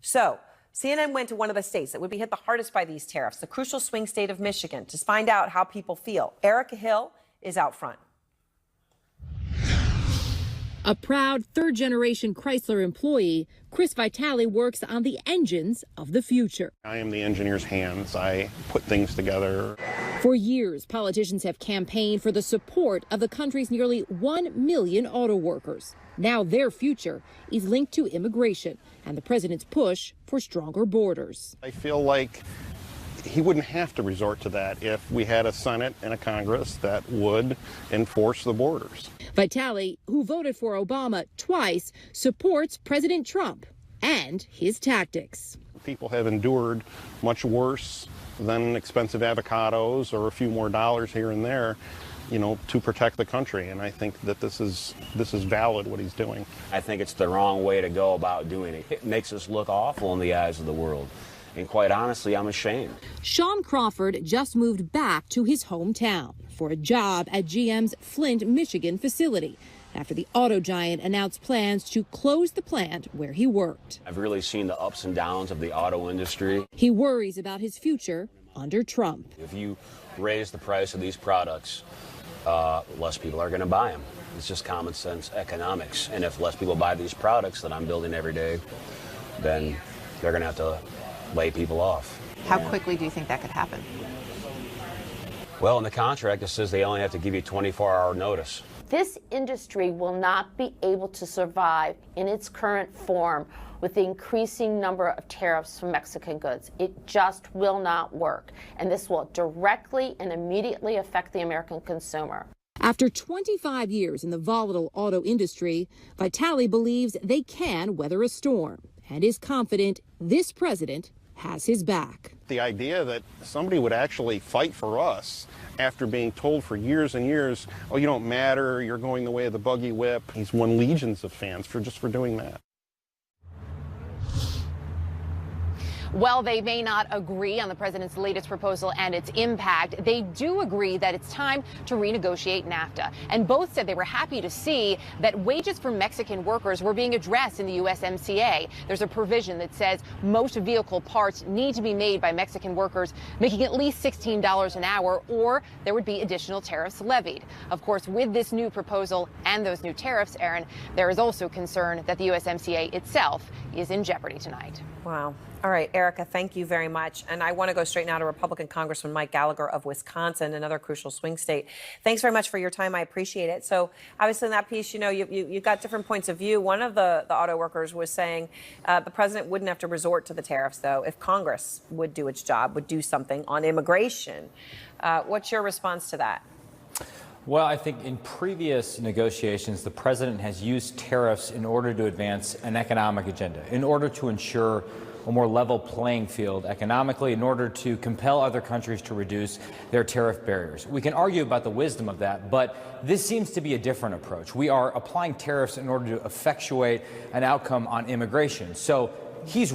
So CNN went to one of the states that would be hit the hardest by these tariffs, the crucial swing state of Michigan, to find out how people feel. Erica Hill is out front. A proud third-generation Chrysler employee, Chris Vitale works on the engines of the future. I am the engineer's hands. I put things together. For years, politicians have campaigned for the support of the country's nearly 1 million auto workers. Now their future is linked to immigration and the president's push for stronger borders. I feel like he wouldn't have to resort to that if we had a Senate and a Congress that would enforce the borders. Vitale, who voted for Obama twice, supports President Trump and his tactics. People have endured much worse than expensive avocados or a few more dollars here and there, to protect the country. And I think that this is valid, what he's doing. I think it's the wrong way to go about doing it. It makes us look awful in the eyes of the world. And quite honestly, I'm ashamed. Sean Crawford just moved back to his hometown for a job at GM's Flint, Michigan facility after the auto giant announced plans to close the plant where he worked. I've really seen the ups and downs of the auto industry. He worries about his future under Trump. If you raise the price of these products, less people are going to buy them. It's just common sense economics. And if less people buy these products that I'm building every day, then they're going to have to lay people off. How quickly do you think that could happen? Well, in the contract, it says they only have to give you 24-hour notice. This industry will not be able to survive in its current form with the increasing number of tariffs from Mexican goods. It just will not work. And this will directly and immediately affect the American consumer. After 25 years in the volatile auto industry, Vitale believes they can weather a storm and is confident this president has his back. The idea that somebody would actually fight for us after being told for years and years, oh, you don't matter, you're going the way of the buggy whip. He's won legions of fans for doing that. While they may not agree on the president's latest proposal and its impact, they do agree that it's time to renegotiate NAFTA. And both said they were happy to see that wages for Mexican workers were being addressed in the USMCA. There's a provision that says most vehicle parts need to be made by Mexican workers making at least $16 an hour, or there would be additional tariffs levied. Of course, with this new proposal and those new tariffs, Aaron, there is also concern that the USMCA itself is in jeopardy tonight. Wow. All right, Erica, thank you very much. And I want to go straight now to Republican Congressman Mike Gallagher of Wisconsin, another crucial swing state. Thanks very much for your time. I appreciate it. So obviously in that piece, you got different points of view. One of the auto workers was saying the president wouldn't have to resort to the tariffs, though, if Congress would do its job, would do something on immigration. What's your response to that? Well, I think in previous negotiations, the president has used tariffs in order to advance an economic agenda, in order to ensure a more level playing field economically, in order to compel other countries to reduce their tariff barriers. We can argue about the wisdom of that, but this seems to be a different approach. We are applying tariffs in order to effectuate an outcome on immigration. So he's